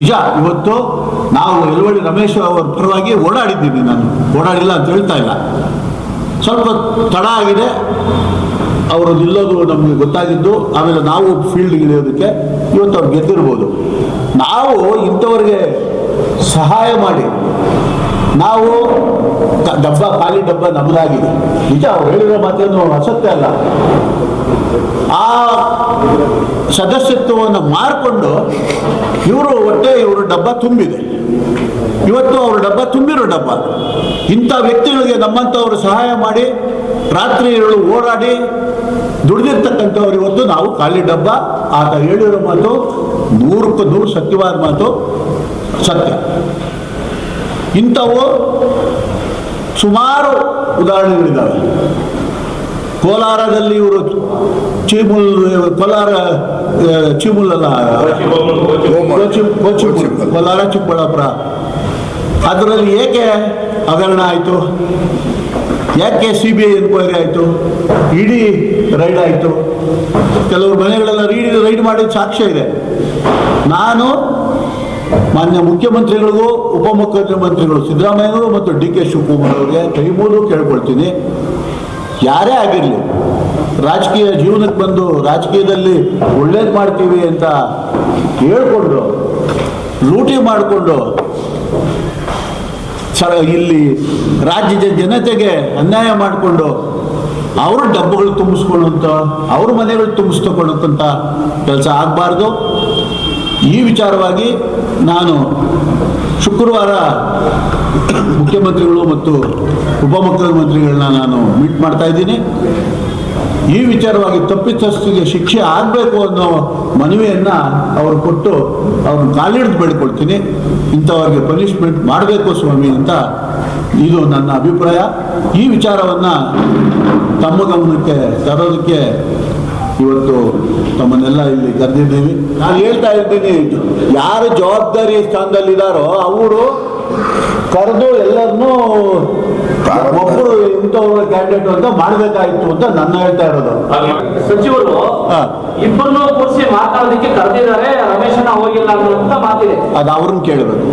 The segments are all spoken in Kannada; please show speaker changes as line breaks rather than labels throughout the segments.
ನಿಜ. ಇವತ್ತು ನಾವು ಯಲುವಳ್ಳಿ ರಮೇಶ್ ಅವರ ಪರವಾಗಿ ಓಡಾಡಿದ್ದೀನಿ. ನಾನು ಓಡಾಡಿಲ್ಲ ಅಂತ ಹೇಳ್ತಾ ಇಲ್ಲ. ಸ್ವಲ್ಪ ತಡ ಆಗಿದೆ, ಅವರು ನಿಲ್ಲೋದು ನಮಗೆ ಗೊತ್ತಾಗಿದ್ದು. ಆಮೇಲೆ ನಾವು ಫೀಲ್ಡ್ಗೆ ಇಳಿಯೋದಕ್ಕೆ ಇವತ್ತು ಅವ್ರು ಗೆದ್ದಿರ್ಬೋದು. ನಾವು ಇಂಥವ್ರಿಗೆ ಸಹಾಯ ಮಾಡಿ ನಾವು ಡಬ್ಬ ಖಾಲಿ ಡಬ್ಬ ನಮ್ಮದಾಗಿದೆ. ನಿಜ, ಅವ್ರು ಹೇಳಿರೋ ಮಾತೇನು ಅಸತ್ಯ ಅಲ್ಲ. ಆ ಸದಸ್ಯತ್ವವನ್ನು ಮಾರಿಕೊಂಡು ಇವರು ಡಬ್ಬ ತುಂಬಿದೆ. ಇವತ್ತು ಅವರು ಡಬ್ಬ ತುಂಬಿರೋ ಡಬ್ಬ. ಇಂಥ ವ್ಯಕ್ತಿಗಳಿಗೆ ನಮ್ಮಂಥವ್ರು ಸಹಾಯ ಮಾಡಿ ರಾತ್ರಿ ಓಡಾಡಿ ದುಡಿದಿರ್ತಕ್ಕಂಥವ್ರು ಇವತ್ತು ನಾವು ಖಾಲಿ ಡಬ್ಬ. ಆತ ಹೇಳಿರೋ ಮಾತು 100ಕ್ಕೆ 100 ಸತ್ಯವಾದ ಮಾತು, ಸತ್ಯ. ಇಂಥವು ಸುಮಾರು ಉದಾಹರಣೆಗಳಿದ್ದಾವೆ. ಕೋಲಾರದಲ್ಲಿ ಇವರು ಕೋಲಾರ ಚಿಕ್ಕಬಳ್ಳಾಪುರ, ಅದರಲ್ಲಿ ಏಕೆ ಹಗರಣ ಆಯಿತು, ಯಾಕೆ CBI ಎನ್ಕ್ವೈರಿ ಆಯಿತು, ಇಡಿ ರೈಡ್ ಆಯಿತು, ಕೆಲವರು ಮನೆಗಳೆಲ್ಲ ರೈಡ್ ಮಾಡಿದ ಸಾಕ್ಷ್ಯ ಇದೆ. ನಾನು ಮಾನ್ಯ ಮುಖ್ಯಮಂತ್ರಿಗಳಿಗೂ ಉಪಮುಖ್ಯಮಂತ್ರಿಗಳು ಸಿದ್ದರಾಮಯ್ಯನವರು ಮತ್ತು DK ಶಿವಕುಮಾರ್ ಅವರಿಗೆ ಕೈ ಮುಗಿದು ಕೇಳ್ಕೊಳ್ತೀನಿ, ಯಾರೇ ಆಗಿರಲಿ ರಾಜಕೀಯ ಜೀವನಕ್ಕೆ ಬಂದು ರಾಜಕೀಯದಲ್ಲಿ ಒಳ್ಳೇದು ಮಾಡ್ತೀವಿ ಅಂತ ಹೇಳ್ಕೊಂಡು ಲೂಟಿ ಮಾಡಿಕೊಂಡು ಇಲ್ಲಿ ರಾಜ್ಯದ ಜನತೆಗೆ ಅನ್ಯಾಯ ಮಾಡಿಕೊಂಡು ಅವರು ಡಬ್ಬಗಳು ತುಂಬಿಸ್ಕೊಳ್ಳುವಂಥ, ಅವ್ರ ಮನೆಗಳು ತುಂಬಿಸ್ತಕೊಳ್ಳುವಂಥ ಕೆಲಸ ಆಗಬಾರ್ದು. ಈ ವಿಚಾರವಾಗಿ ನಾನು ಶುಕ್ರವಾರ ಮುಖ್ಯಮಂತ್ರಿಗಳು ಮತ್ತು ಉಪಮುಖ್ಯಮಂತ್ರಿಗಳನ್ನ ನಾನು ಮೀಟ್ ಮಾಡ್ತಾ ಇದ್ದೀನಿ. ಈ ವಿಚಾರವಾಗಿ ತಪ್ಪಿತಸ್ಥರಿಗೆ ಶಿಕ್ಷೆ ಆಗಬೇಕು ಅನ್ನೋ ಮನವಿಯನ್ನು ಅವರು ಕೊಟ್ಟು ಅವ್ರನ್ನ ಕಾಲಿಡಿದು ಬೇಡ್ಕೊಳ್ತೀನಿ. ಇಂಥವ್ರಿಗೆ ಪನಿಷ್ಮೆಂಟ್ ಮಾಡಬೇಕು ಸ್ವಾಮಿ ಅಂತ ಇದು ನನ್ನ ಅಭಿಪ್ರಾಯ. ಈ ವಿಚಾರವನ್ನು ತಮ್ಮ ಗಮನಕ್ಕೆ ತರೋದಕ್ಕೆ ಇವತ್ತು ತಮ್ಮನ್ನೆಲ್ಲ ಇಲ್ಲಿ ಕರೆದಿದ್ದೀವಿ. ನಾನು ಹೇಳ್ತಾ ಇದ್ದೀನಿ, ಯಾರು ಜವಾಬ್ದಾರಿ ಸ್ಥಾನದಲ್ಲಿದ್ದಾರೋ ಅವರು ಕರೆದು ಎಲ್ಲರನ್ನೂ ಒಬ್ಬರು ಇಂಥವ್ರ ಕ್ಯಾಂಡಿಡೇಟ್ ಅಂತ ಮಾಡಬೇಕಾಗಿತ್ತು ಅಂತ ನನ್ನ ಹೇಳ್ತಾ ಇರೋದು.
ಸಚಿವರು ಇಬ್ಬರನ್ನು ಕೂರಿಸಿ ಮಾತಾಡೋದಕ್ಕೆ ಕರೆದಿದ್ದಾರೆ, ರಮೇಶನ ಹೋಗಿಲ್ಲ ಅನ್ನುವಂತ ಮಾತಿದೆ.
ಅದು ಅವ್ರನ್ನ ಕೇಳಬೇಕು.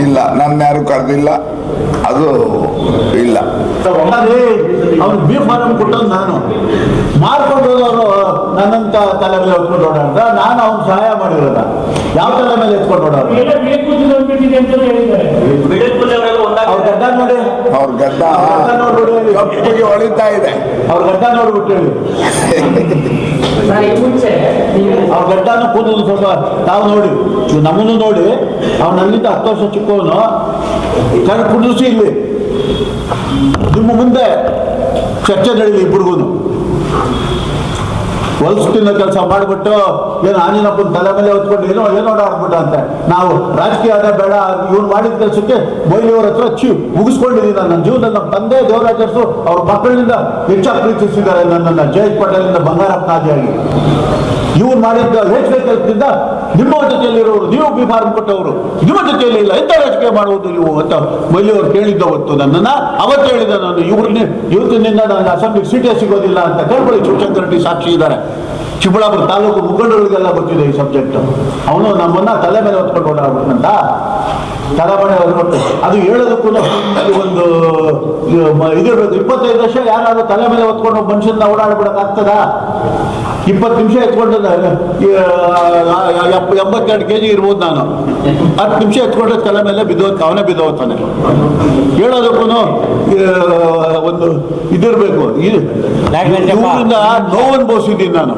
ಇಲ್ಲ, ನನ್ನ ಯಾರು ಕರೆದಿಲ್ಲ, ಅದು ಇಲ್ಲ.
ಅವ್ರು ಬಿ ಫಾರಂ ಕೊಟ್ಟದ್ದು ನಾನು ಮಾರ್ಕೊಂಡು ಹೋದವರು ನನ್ನಂತ ತಲೆ ಮೇಲೆ ಎತ್ಕೊಂಡು ಓಡಾಡ್ದ. ನಾನು ಅವ್ನು ಸಹಾಯ ಮಾಡಿರೋದ ಯಾವ ತಲೆ ಮೇಲೆ ಎತ್ಕೊಂಡು ಓಡಾಡ. ಅವ್ರ ಗಡ್ಡ ನೋಡಿ,
ಅವ್ರ ಗಡ್ಡ ಕಪ್ಪಿಗೆ ಹೊಳಿತಾ ಇದೆ.
ಅವ್ರ ಗಡ್ಡ ನೋಡ್ಬಿಟ್ಟು ಹೇಳಿ. ಅವ್ರ ಗಡ್ಡನೂ ಕೂದಲು ಸ್ವಲ್ಪ ತಾವು ನೋಡಿ, ನಮ್ಮನ್ನು ನೋಡಿ. ಅವನಲ್ಲಿಂದ 10 ವರ್ಷ ಚಿಕ್ಕವನು ಕಣ್ ಕುಡಿಸಿ ಇಲ್ಲಿ ನಿಮ್ಮ ಮುಂದೆ ಚರ್ಚೆ ನಡೀಲಿ. ಇಬ್ಬರಿಗೂ ಹೊಲ್ಸು ತಿನ್ನೋ ಕೆಲಸ ಮಾಡಿಬಿಟ್ಟು ಏನು ಆಂಜನಪ್ಪನ ತಲೆ ಮೇಲೆ ಹೊತ್ಕೊಂಡು ಏನೋ ಆಡ್ಬಿಟ್ಟ ಅಂತ. ನಾವು ರಾಜಕೀಯ ಅದೇ ಬೇಡ, ಇವ್ನು ಮಾಡಿದ ಕೆಲಸಕ್ಕೆ ಮೊಯ್ಲಿಯವ್ರ ಹತ್ರ ಮುಗಿಸ್ಕೊಂಡಿದ್ದೀನಿ. ನನ್ನ ಜೀವನದಲ್ಲಿ ನಮ್ಮ ತಂದೆ ದೇವರಾಜರ್ಸು ಅವ್ರ ಮಕ್ಕಳಿಂದ ಹೆಚ್ಚಾಗಿ ಪ್ರೀತಿಸಿದ್ದಾರೆ ನನ್ನನ್ನು. ಜಯೇಶ್ ಪಟೇಲಿಂದ ಬಂಗಾರಪ್ಪ ನಾದಿಯಾಗಿ ಇವ್ರು ಮಾಡಿದ್ದ ಹೆಚ್ಚಿನ ಕೆಲಸದಿಂದ ನಿಮ್ಮ ಜೊತೆಯಲ್ಲಿರೋರು, ನೀವು ಬಿ ಫಾರ್ಮ್ ಕೊಟ್ಟವರು ನಿಮ್ಮ ಜೊತೆಯಲ್ಲಿ ಇಲ್ಲ, ಎಂಥ ರಾಜಕೀಯ ಮಾಡುವುದು ನೀವು ಅಂತ ಮೊಯ್ಲಿಯವ್ರು ಕೇಳಿದ್ದ ಹೊತ್ತು ನನ್ನನ್ನು. ಅವತ್ತು ಹೇಳಿದ ನಾನು, ಇವತ್ತಿನಿಂದ ನಾನು ಅಸೆಂಬ್ಲಿಗೆ ಸೀಟೇ ಸಿಗೋದಿಲ್ಲ ಅಂತ. ಕೇಳ್ಕೊಳ್ಳಿ, ಶಿವಶಂಕರ್ ರೆಡ್ಡಿ ಸಾಕ್ಷಿ ಇದ್ದಾರೆ. ಚಿಕ್ಕಬಳ್ಳಾಪುರ ತಾಲೂಕು ಮುಖಂಡಗಳಿಗೆಲ್ಲ ಗೊತ್ತಿದೆ ಈ ಸಬ್ಜೆಕ್ಟ್. ಅವನು ನಮ್ಮನ್ನ ತಲೆ ಮೇಲೆ ಹೊತ್ಕೊಂಡು ಓಡಾಡ್ಬಿಟ್ಟಂತ ತಲೆಮನೆ ಹೊರಬಿಟ್ಟು ಅದು ಹೇಳೋದಕ್ಕೂ ಒಂದು ಇದಿರ್ಬೇಕು. 25 ವರ್ಷ ಯಾರಾದ್ರೂ ತಲೆ ಮೇಲೆ ಹೊತ್ಕೊಂಡು ಮನುಷ್ಯನ ಓಡಾಡ್ಬಿಡಕ್ಕಾಗ್ತದ? 20 ನಿಮಿಷ ಎತ್ಕೊಂಡು 82 kg ಇರ್ಬೋದು ನಾನು. 10 ನಿಮಿಷ ಎತ್ಕೊಂಡ್ರೆ ತಲೆ ಮೇಲೆ ಅವನೇ ಬಿದ್ದೋಗ್ತಾನೆ. ಹೇಳೋದಕ್ಕೂ ಒಂದು ಇದಿರ್ಬೇಕು. ಇವರಿಂದ ನೋವು ಅನುಭವಿಸಿದ್ದೀನಿ ನಾನು.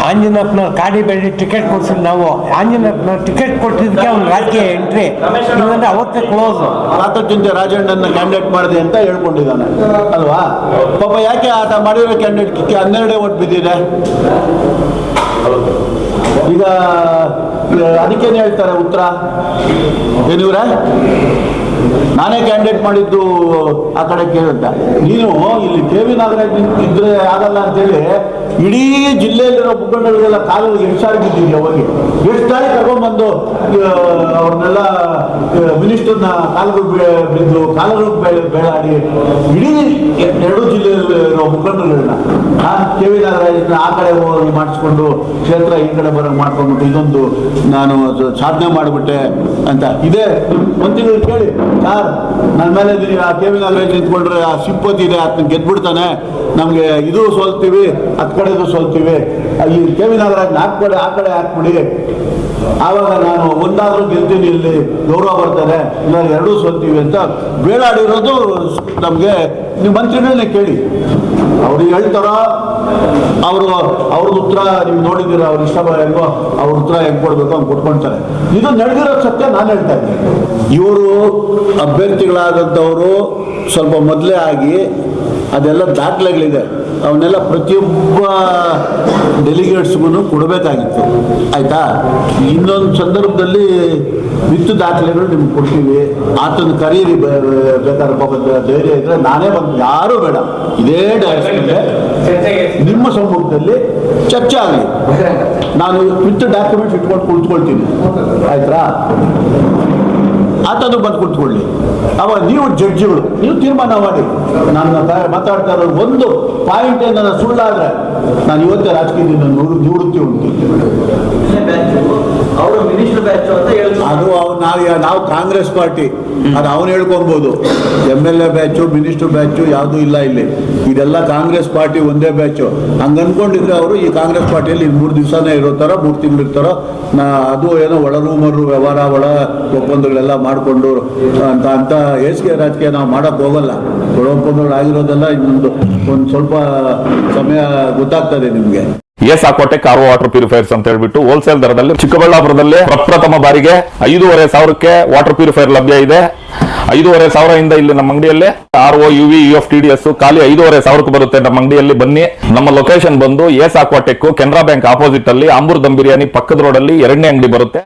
ಆಂಜನಪ್ಪನವ್ರು ಕಾಡಿ ಬೇಡಿ ಟಿಕೆಟ್ ಕೊಡ್ಸಿದ್ ನಾವು. ಆಂಜನಪ್ಪನವ್ರು ಟಿಕೆಟ್ ಕೊಟ್ಟಿದ್ದಕ್ಕೆ ಅವ್ನು ರಾಜಕೀಯ ಎಂಟ್ರಿ, ಇಲ್ಲಾಂದ್ರೆ ಅವತ್ತೇ ಕ್ಲೋಸ್.
ರಾತಚಿಂತೆ ರಾಜಣ್ಣನ ಕ್ಯಾಂಡಿಡೇಟ್ ಮಾಡಿದೆ ಅಂತ ಹೇಳ್ಕೊಂಡಿದ್ದಾನೆ ಅಲ್ವಾ? ಪಾಪ ಯಾಕೆ ಆತ ಮಾಡಿರೋ ಕ್ಯಾಂಡಿಡೇಟ್ಗೆ 12 ಓಟ್ ಬಿದ್ದಿದೆ. ಈಗ ಅದಕ್ಕೇನು ಹೇಳ್ತಾರೆ ಉತ್ತರ? ಏನಿವ್ರೆ ನಾನೇ ಕ್ಯಾಂಡಿಡೇಟ್ ಮಾಡಿದ್ದು ಆ ಕಡೆ ಕೇಳುತ್ತ. ನೀನು ಇಲ್ಲಿ KV ನಾಗರಾಜ್ ಇದ್ರೆ ಆಗಲ್ಲ ಅಂತೇಳಿ ಇಡೀ ಜಿಲ್ಲೆಯಲ್ಲಿರೋ ಮುಖಂಡಗಳಿಗೆಲ್ಲ ಕಾಲಲ್ಲಿ ಎಷ್ಟು ಸಾರಿ ಬಿದ್ದಿದ್ಯಾ ಹೋಗಿ, ಎಷ್ಟು ಸಾರಿ ತಗೊಂಡ್ಬಂದು ಅವ್ರನ್ನೆಲ್ಲ ಮಿನಿಸ್ಟರ್ನ ಕಾಲುಗಳು ಬಿದ್ದು ಕಾಲಗಳು ಬೇಡಾಡಿ ಇಡೀ ಎರಡು ಜಿಲ್ಲೆಯಲ್ಲಿರೋ ಮುಖಂಡರುಗಳನ್ನ ಕೆ ವಿ ನಾಗರಾಜನ ಆ ಕಡೆ ಹೋಗಿ ಮಾಡಿಸ್ಕೊಂಡು ಕ್ಷೇತ್ರ ಈ ಕಡೆ ಬರೋಂಗೆ ಮಾಡ್ಕೊಂಡ್ಬಿಟ್ಟು ಇದೊಂದು ನಾನು ಸಾಧನೆ ಮಾಡಿಬಿಟ್ಟೆ ಅಂತ ಇದೆ. ಒಂದು ತಿಂಗಳು ಕೇಳಿ ಯಾರು ನನ್ನ ಮೇಲೆ ಆ ಕೆ ವಿ ನಾಗರಾಜ್ ನಿಂತ್ಕೊಂಡ್ರೆ ಆ ಸಿಂಪತಿ ಇದೆ, ಅದನ್ನ ಗೆದ್ಬಿಡ್ತಾನೆ, ನಮಗೆ ಇದು ಸೋಲ್ತೀವಿ ಹತ್ತು ಕಡೆದು ಸೋಲ್ತೀವಿ, ಈ ಕೆ ವಿ ನಾಗರಾಜ್ ಆ ಕಡೆ ಹಾಕ್ಬಿಡಿ, ಆವಾಗ ನಾನು ಒಂದಾದ್ರೂ ಗೆಲ್ತೀನಿ, ಇಲ್ಲಿ ಗೌರವ ಬರ್ತದೆ, ಇಲ್ಲ ಎರಡೂ ಸೋಲ್ತೀವಿ ಅಂತ ಬೇಡಾಡಿರೋದು ನಮಗೆ. ನೀವು ಮಂತ್ರಿಗಳನ್ನೇ ಕೇಳಿ, ಅವ್ರಿಗೆ ಹೇಳ್ತಾರ, ಅವ್ರದ್ದು ಉತ್ತರ ನೀವು ನೋಡಿದ್ದೀರ, ಅವ್ರ ಇಷ್ಟ ಹೆಂಗೋ ಅವ್ರ ಉತ್ತರ ಹೆಂಗ್ ಕೊಡ್ಬೇಕು ಹಂಗೆ ಕೊಟ್ಕೊಳ್ತಾರೆ. ಇದು ನಡೆದಿರೋ ಸತ್ಯ ನಾನು ಹೇಳ್ತಾ ಇದ್ದೀನಿ. ಇವರು ಅಭ್ಯರ್ಥಿಗಳಾದಂಥವರು ಸ್ವಲ್ಪ ಮೊದಲೇ ಆಗಿ ಅದೆಲ್ಲ ದಾಖಲೆಗಳಿದೆ, ಅವನ್ನೆಲ್ಲ ಪ್ರತಿಯೊಬ್ಬ ಡೆಲಿಗೇಟ್ಸ್ಗೂ ಕೊಡಬೇಕಾಗಿತ್ತು, ಆಯ್ತಾ. ಇನ್ನೊಂದು ಸಂದರ್ಭದಲ್ಲಿ ವಿತ್ತು ದಾಖಲೆಗಳು ನಿಮ್ಗೆ ಕೊಡ್ತೀವಿ, ಆತನ ಕರೀರಿ ಬೇಕಾದ್ರೆ ಪಾಪ ಧೈರ್ಯ ಇದ್ರೆ ನಾನೇ ಬಂದು, ಯಾರೂ ಬೇಡ, ಇದೇ ಡೈರೆಕ್ಟ್ ಮೇಲೆ ನಿಮ್ಮ ಸಮ್ಮುಖದಲ್ಲಿ ಚರ್ಚೆ ಆಗಲಿ, ನಾನು ವಿತ್ ಡಾಕ್ಯುಮೆಂಟ್ಸ್ ಇಟ್ಕೊಂಡು ಕುಳಿತುಕೊಳ್ತೀನಿ, ಆಯ್ತಾ. ಆತನು ಬಂದು ಕುಳಿತುಕೊಳ್ಳಿ, ಅವಾಗ ನೀವು ಜಡ್ಜಿಗಳು ನೀವು ತೀರ್ಮಾನ ಮಾಡಿ. ನಾನು ಮಾತಾಡ್ತಾ ಇರೋದು ಒಂದು ಪಾಯಿಂಟ್ ಏನಾರ ಸುಳ್ಳಾದ್ರೆ ನಾನು ಇವತ್ತೇ ರಾಜಕೀಯದಿಂದ ನಿವೃತ್ತಿ ಹೊಂದ್ತೀನಿ.
ಅವರು ಮಿನಿಸ್ಟರ್ ಬ್ಯಾಚ್ ಅಂತ
ಅದು ನಾವು ಕಾಂಗ್ರೆಸ್ ಪಾರ್ಟಿ, ಅದು ಅವನು ಹೇಳ್ಕೊಬಹುದು. MLA ಬ್ಯಾಚು ಮಿನಿಸ್ಟರ್ ಬ್ಯಾಚು ಯಾವುದೂ ಇಲ್ಲ ಇಲ್ಲಿ, ಇದೆಲ್ಲ ಕಾಂಗ್ರೆಸ್ ಪಾರ್ಟಿ ಒಂದೇ ಬ್ಯಾಚು. ಹಂಗೆ ಅನ್ಕೊಂಡಿದ್ರೆ ಅವರು ಈ ಕಾಂಗ್ರೆಸ್ ಪಾರ್ಟಿಯಲ್ಲಿ 3 ದಿವಸನೇ ಇರೋ ಥರ 3 ತಿಂಗಳು ಇರ್ತಾರೋ, ಅದು ಏನೋ ಒಳ ರೂಮರು ವ್ಯವಹಾರ ಒಳ ಒಪ್ಪಂದಗಳೆಲ್ಲ ಮಾಡಿಕೊಂಡು ಅಂತ ಹೇಸಿಗೆ ರಾಜಕೀಯ ನಾವು ಮಾಡೋಕ್ಕೆ ಹೋಗಲ್ಲ. ಒಳ ಒಪ್ಪಂದಗಳು ಆಗಿರೋದೆಲ್ಲ ಇನ್ನೊಂದು ಸ್ವಲ್ಪ ಸಮಯ ಗೊತ್ತಾಗ್ತದೆ ನಿಮಗೆ.
ಏಸಾಕೋಟೆ ಕಾರ್ ವಾಟರ್ ಪ್ಯೂರಿಫೈರ್ಸ್ ಅಂತ ಹೇಳ್ಬಿಟ್ಟು ಹೋಲ್ಸೇಲ್ ದರದಲ್ಲಿ ಚಿಕ್ಕಬಳ್ಳಾಪುರದಲ್ಲಿ ಪ್ರಪ್ರಥಮ ಬಾರಿಗೆ 5,500ಕ್ಕೆ ವಾಟರ್ ಪ್ಯೂರಿಫೈರ್ ಲಭ್ಯ ಇದೆ. 5,500 ಇಲ್ಲಿ ನಮ್ಮ ಅಂಗಡಿಯಲ್ಲಿ RO UV UF TDS ಖಾಲಿ 5,500 ಬರುತ್ತೆ ನಮ್ಮ ಅಂಗಡಿಯಲ್ಲಿ. ಬನ್ನಿ, ನಮ್ಮ ಲೊಕೇಶನ್ ಬಂದು ಏಸಾಕೋಟೆಕ್ ಕೆನರಾ ಬ್ಯಾಂಕ್ ಆಪೋಸಿಟ್ ಅಲ್ಲಿ ಆಂಬೂರ್ ದಮ್ ಬಿರಿಯಾನಿ ಪಕ್ಕದ ರೋಡ್ ಅಲ್ಲಿ 2ನೇ ಅಂಗಡಿ ಬರುತ್ತೆ.